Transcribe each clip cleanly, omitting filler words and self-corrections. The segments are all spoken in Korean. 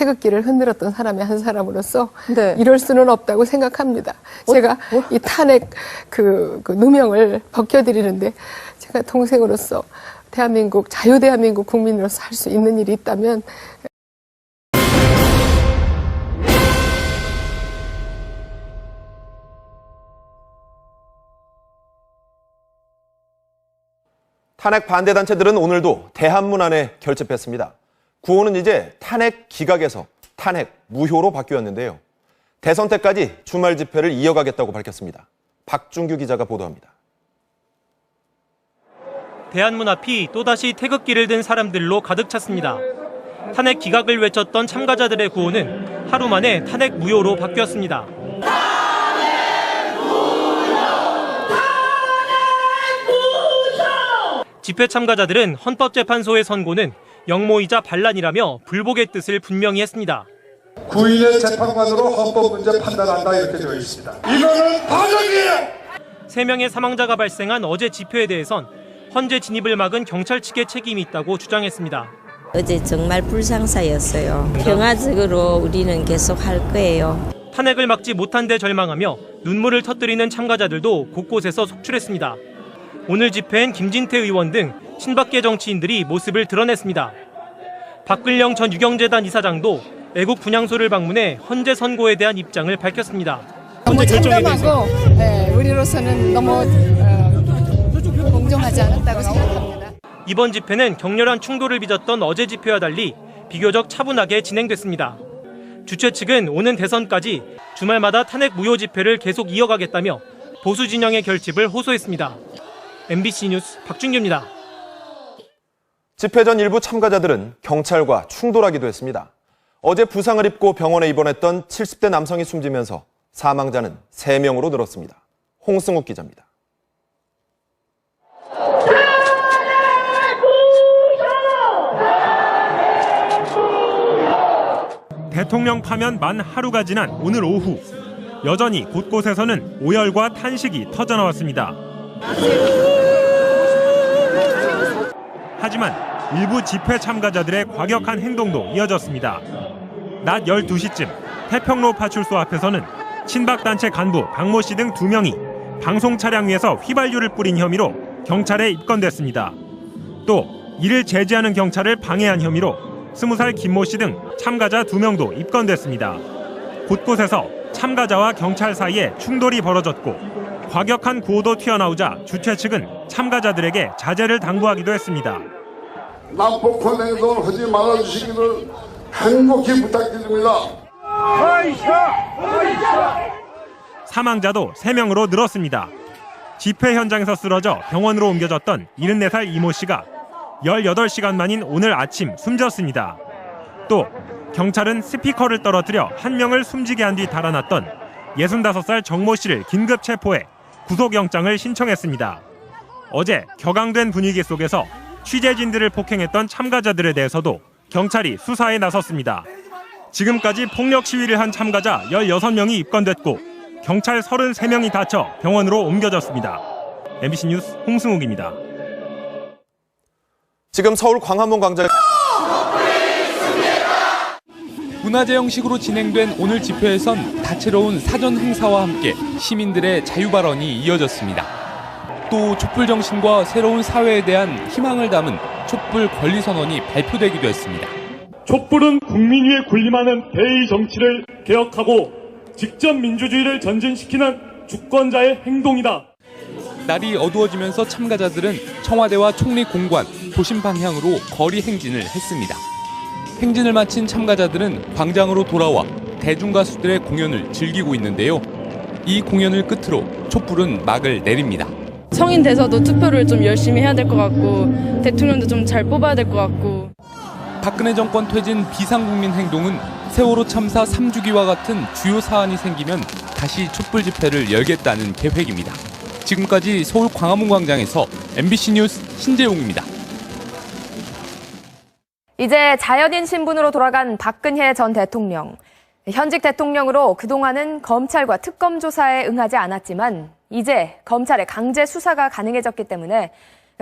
태극기를 흔들었던 사람의 한 사람으로서 네. 이럴 수는 없다고 생각합니다. 제가 이 탄핵 그 누명을 벗겨드리는데 제가 동생으로서 대한민국, 자유대한민국 국민으로서 할 수 있는 일이 있다면 탄핵 반대 단체들은 오늘도 대한문 안에 결집했습니다. 구호는 이제 탄핵 기각에서 탄핵 무효로 바뀌었는데요. 대선 때까지 주말 집회를 이어가겠다고 밝혔습니다. 박준규 기자가 보도합니다. 대한문 앞이 또다시 태극기를 든 사람들로 가득 찼습니다. 탄핵 기각을 외쳤던 참가자들의 구호는 하루 만에 탄핵 무효로 바뀌었습니다. 집회 참가자들은 헌법재판소의 선고는 역모이자 반란이라며 불복의 뜻을 분명히 했습니다. 9일의 재판관으로 헌법 문제 판단한다 이렇게 되어 있습니다. 이거는 반역이에요! 3명의 사망자가 발생한 어제 집회에 대해선 헌재 진입을 막은 경찰 측의 책임이 있다고 주장했습니다. 어제 정말 불상사였어요. 평화적으로 우리는 계속 할 거예요. 탄핵을 막지 못한 데 절망하며 눈물을 터뜨리는 참가자들도 곳곳에서 속출했습니다. 오늘 집회엔 김진태 의원 등 친박계 정치인들이 모습을 드러냈습니다. 박근령 전 유경재단 이사장도 애국 분향소를 방문해 헌재 선고에 대한 입장을 밝혔습니다. 너무 참담하고 우리로서는 너무 공정하지 않았다고 생각합니다. 이번 집회는 격렬한 충돌을 빚었던 어제 집회와 달리 비교적 차분하게 진행됐습니다. 주최 측은 오는 대선까지 주말마다 탄핵 무효 집회를 계속 이어가겠다며 보수 진영의 결집을 호소했습니다. MBC 뉴스 박준규입니다. 집회 전 일부 참가자들은 경찰과 충돌하기도 했습니다. 어제 부상을 입고 병원에 입원했던 70대 남성이 숨지면서 사망자는 3명으로 늘었습니다. 홍승욱 기자입니다. 대통령 파면 만 하루가 지난 오늘 오후 여전히 곳곳에서는 오열과 탄식이 터져나왔습니다. 하지만 일부 집회 참가자들의 과격한 행동도 이어졌습니다. 낮 12시쯤 태평로 파출소 앞에서는 친박단체 간부 박모 씨 등 2명이 방송 차량 위에서 휘발유를 뿌린 혐의로 경찰에 입건됐습니다. 또 이를 제지하는 경찰을 방해한 혐의로 20살 김모 씨 등 참가자 2명도 입건됐습니다. 곳곳에서 참가자와 경찰 사이에 충돌이 벌어졌고 과격한 구호도 튀어나오자 주최 측은 참가자들에게 자제를 당부하기도 했습니다. 난폭한 행동을 하지 말아주시기를 행복히 부탁드립니다. 사망자도 3명으로 늘었습니다. 집회 현장에서 쓰러져 병원으로 옮겨졌던 74살 이모 씨가 18시간 만인 오늘 아침 숨졌습니다. 또 경찰은 스피커를 떨어뜨려 1명을 숨지게 한 뒤 달아났던 65살 정모 씨를 긴급 체포해 구속영장을 신청했습니다. 어제 격앙된 분위기 속에서 취재진들을 폭행했던 참가자들에 대해서도 경찰이 수사에 나섰습니다. 지금까지 폭력 시위를 한 참가자 16명이 입건됐고 경찰 33명이 다쳐 병원으로 옮겨졌습니다. MBC 뉴스 홍승욱입니다. 지금 서울 광화문 광장에 문화제 형식으로 진행된 오늘 집회에선 다채로운 사전 행사와 함께 시민들의 자유 발언이 이어졌습니다. 또 촛불 정신과 새로운 사회에 대한 희망을 담은 촛불 권리 선언이 발표되기도 했습니다. 촛불은 국민 위에 군림하는 대의 정치를 개혁하고 직접 민주주의를 전진시키는 주권자의 행동이다. 날이 어두워지면서 참가자들은 청와대와 총리 공관, 도심 방향으로 거리 행진을 했습니다. 행진을 마친 참가자들은 광장으로 돌아와 대중가수들의 공연을 즐기고 있는데요. 이 공연을 끝으로 촛불은 막을 내립니다. 성인 돼서도 투표를 좀 열심히 해야 될 것 같고 대통령도 좀 잘 뽑아야 될 것 같고. 박근혜 정권 퇴진 비상국민 행동은 세월호 참사 3주기와 같은 주요 사안이 생기면 다시 촛불 집회를 열겠다는 계획입니다. 지금까지 서울 광화문 광장에서 MBC 뉴스 신재용입니다. 이제 자연인 신분으로 돌아간 박근혜 전 대통령. 현직 대통령으로 그동안은 검찰과 특검 조사에 응하지 않았지만 이제 검찰의 강제 수사가 가능해졌기 때문에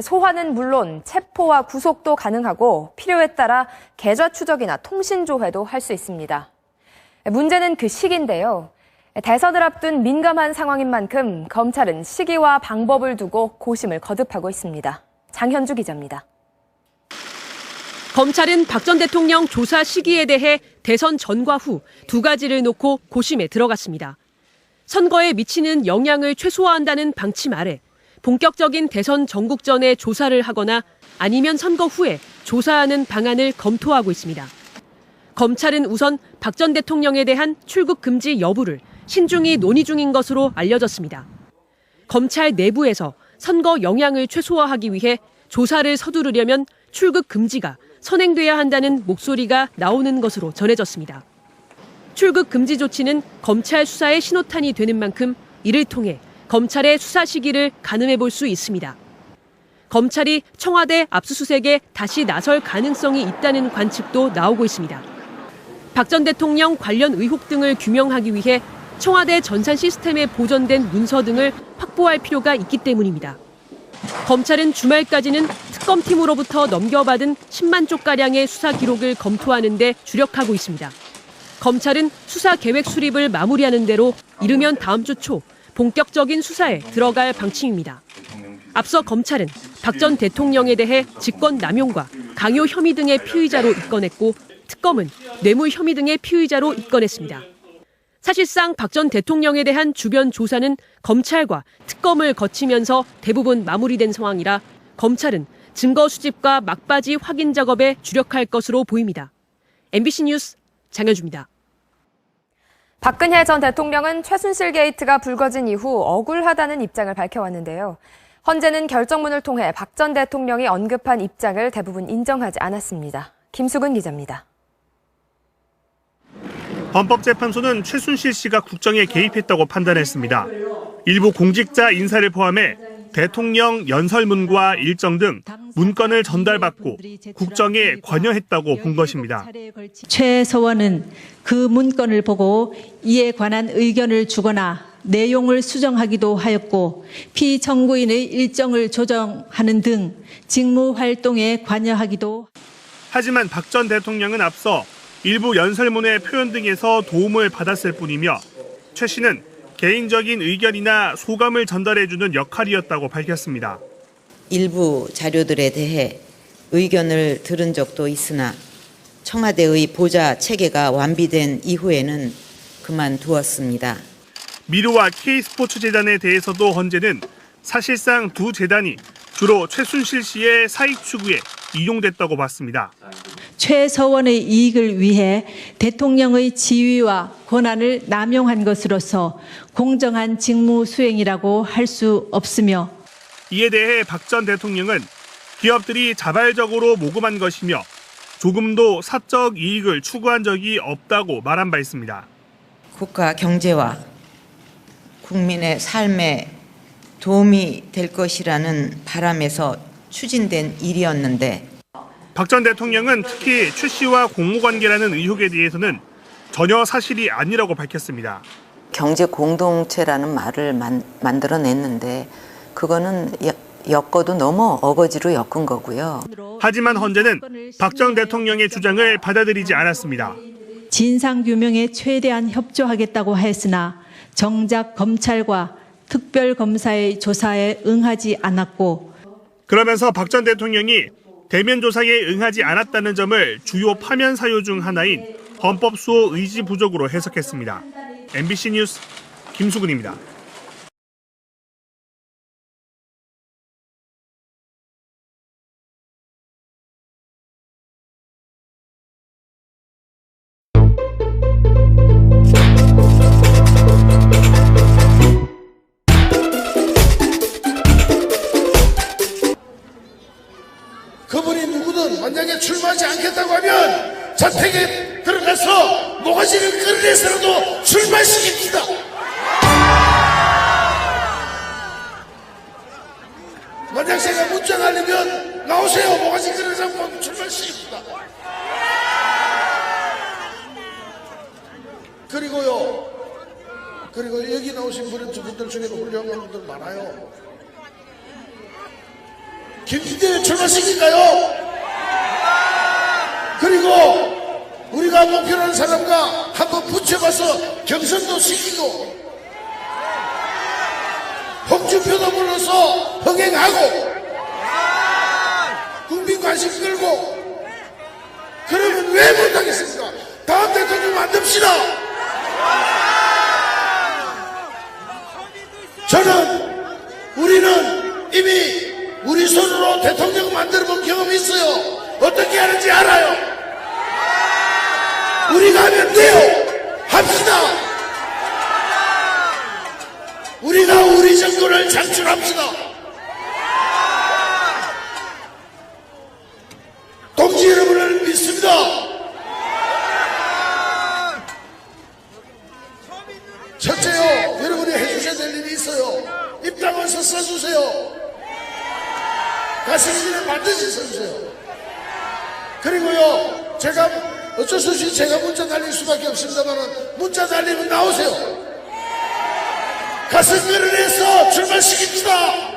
소환은 물론 체포와 구속도 가능하고 필요에 따라 계좌 추적이나 통신 조회도 할 수 있습니다. 문제는 그 시기인데요. 대선을 앞둔 민감한 상황인 만큼 검찰은 시기와 방법을 두고 고심을 거듭하고 있습니다. 장현주 기자입니다. 검찰은 박 전 대통령 조사 시기에 대해 대선 전과 후 두 가지를 놓고 고심에 들어갔습니다. 선거에 미치는 영향을 최소화한다는 방침 아래 본격적인 대선 전국전에 조사를 하거나 아니면 선거 후에 조사하는 방안을 검토하고 있습니다. 검찰은 우선 박 전 대통령에 대한 출국 금지 여부를 신중히 논의 중인 것으로 알려졌습니다. 검찰 내부에서 선거 영향을 최소화하기 위해 조사를 서두르려면 출국 금지가 선행돼야 한다는 목소리가 나오는 것으로 전해졌습니다. 출국 금지 조치는 검찰 수사의 신호탄이 되는 만큼 이를 통해 검찰의 수사 시기를 가늠해 볼 수 있습니다. 검찰이 청와대 압수수색에 다시 나설 가능성이 있다는 관측도 나오고 있습니다. 박 전 대통령 관련 의혹 등을 규명하기 위해 청와대 전산 시스템에 보존된 문서 등을 확보할 필요가 있기 때문입니다. 검찰은 주말까지는 특검팀으로부터 넘겨받은 10만 쪽가량의 수사 기록을 검토하는 데 주력하고 있습니다. 검찰은 수사 계획 수립을 마무리하는 대로 이르면 다음 주 초 본격적인 수사에 들어갈 방침입니다. 앞서 검찰은 박 전 대통령에 대해 직권 남용과 강요 혐의 등의 피의자로 입건했고 특검은 뇌물 혐의 등의 피의자로 입건했습니다. 사실상 박 전 대통령에 대한 주변 조사는 검찰과 특검을 거치면서 대부분 마무리된 상황이라 검찰은 증거 수집과 막바지 확인 작업에 주력할 것으로 보입니다. MBC 뉴스 장현주입니다. 박근혜 전 대통령은 최순실 게이트가 불거진 이후 억울하다는 입장을 밝혀왔는데요. 헌재는 결정문을 통해 박 전 대통령이 언급한 입장을 대부분 인정하지 않았습니다. 김수근 기자입니다. 헌법재판소는 최순실 씨가 국정에 개입했다고 판단했습니다. 일부 공직자 인사를 포함해 대통령 연설문과 일정 등 문건을 전달받고 국정에 관여했다고 본 것입니다. 최서원은 그 문건을 보고 이에 관한 의견을 주거나 내용을 수정하기도 하였고 피청구인의 일정을 조정하는 등 직무 활동에 관여하기도. 하지만 박 전 대통령은 앞서 일부 연설문의 표현 등에서 도움을 받았을 뿐이며 최 씨는 개인적인 의견이나 소감을 전달해주는 역할이었다고 밝혔습니다. 일부 자료들에 대해 의견을 들은 적도 있으나 청와대의 보좌 체계가 완비된 이후에는 그만두었습니다. 미르와 K스포츠재단에 대해서도 헌재는 사실상 두 재단이 주로 최순실 씨의 사익 추구에 이용됐다고 봤습니다. 최서원의 이익을 위해 대통령의 지위와 권한을 남용한 것으로서 공정한 직무 수행이라고 할 수 없으며 이에 대해 박 전 대통령은 기업들이 자발적으로 모금한 것이며 조금도 사적 이익을 추구한 적이 없다고 말한 바 있습니다. 국가 경제와 국민의 삶에 도움이 될 것이라는 바람에서 추진된 일이었는데 박 전 대통령은 특히 최 씨와 공모관계라는 의혹에 대해서는 전혀 사실이 아니라고 밝혔습니다. 경제 공동체라는 말을 만들어냈는데 그거는 엮어도 너무 어거지로 엮은 거고요. 하지만 헌재는 박 전 대통령의 주장을 받아들이지 않았습니다. 진상규명에 최대한 협조하겠다고 했으나 정작 검찰과 특별검사의 조사에 응하지 않았고 그러면서 박 전 대통령이 대면 조사에 응하지 않았다는 점을 주요 파면 사유 중 하나인 헌법수호 의지 부족으로 해석했습니다. MBC 뉴스 김수근입니다. 그분이 누구든 만약에 출마하지 않겠다고 하면 자택에 들어가서 모가지를 끌어내서라도 출마시킵니다. 만약 제가 문장하려면 나오세요. 모가지 끌어내서 출마시킵니다. 그리고 여기 나오신 분들 중에도 훌륭한 분들 많아요. 김진태를 출마시킬까요? 그리고 우리가 목표로 하는 사람과 한번 붙여봐서 경선도 시키고 홍준표도 불러서 흥행하고 국민 관심 끌고 그러면 왜 못하겠습니까? 다음 대통령 만듭시다. 우리는 이미 우리 손으로 대통령 만들어본 경험이 있어요. 어떻게 하는지 알아요. 우리가 하면 돼요. 합시다. 우리가 우리 정권을 창출합시다. 동지 여러분을 믿습니다. 첫째요, 여러분이 해주셔야 될 일이 있어요. 입당원서 써주세요. 가슴길에 반드시 써주세요. 그리고요, 제가 어쩔 수 없이 제가 문자 날릴 수밖에 없습니다만 문자 날리면 나오세요. 가슴길을 내서 출발시킵시다.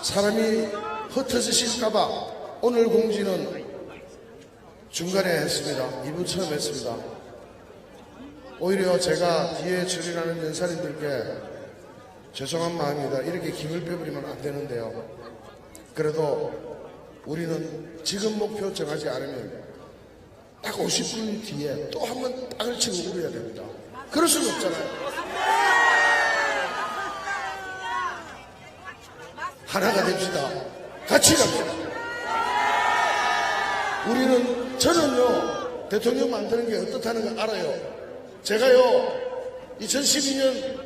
사람이 흩어지실까봐 오늘 공지는 중간에 했습니다. 2부 처음 했습니다. 오히려 제가 뒤에 출연하는 연사님들께 죄송한 마음입니다. 이렇게 김을 빼버리면 안 되는데요. 그래도 우리는 지금 목표 정하지 않으면 딱 50분 뒤에 또 한 번 딱을 치고 울어야 됩니다. 그럴 수는 없잖아요. 하나가 됩시다. 같이 갑시다. 저는요, 대통령 만드는 게 어떻다는 거 알아요. 제가요, 2012년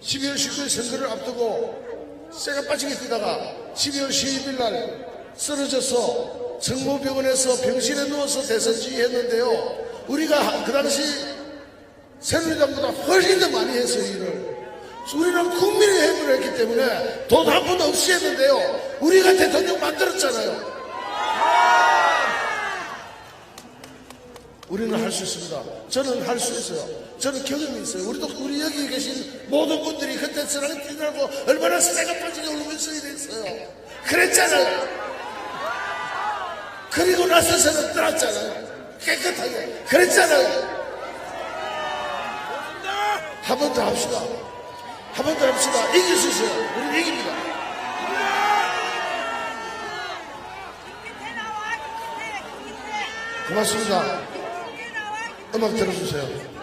12월 19일 선거를 앞두고 쇠가 빠지게 뛰다가 12월 12일 날 쓰러져서 성모병원에서 병실에 누워서 대선 지휘했는데요. 우리가 그 당시 새누리당보다 훨씬 더 많이 했어요, 일을. 우리는 국민의 해부를 했기 때문에 돈 한 푼도 없이 했는데요. 우리가 대통령 만들었잖아요. 우리는 할 수 있습니다. 저는 할 수 있어요. 저는 경험이 있어요. 우리 여기 계신 모든 분들이 그때 저랑 뛰느라고 얼마나 쇠가 빠지게 울면서 일했어요. 그랬잖아요. 그리고 나서서는 떠났잖아요. 깨끗하게. 그랬잖아요. 한 번 더 합시다. 한 번 더 합시다. 이길 수 있어요. 우리는 이깁니다. 고맙습니다. 음악 들어주세요.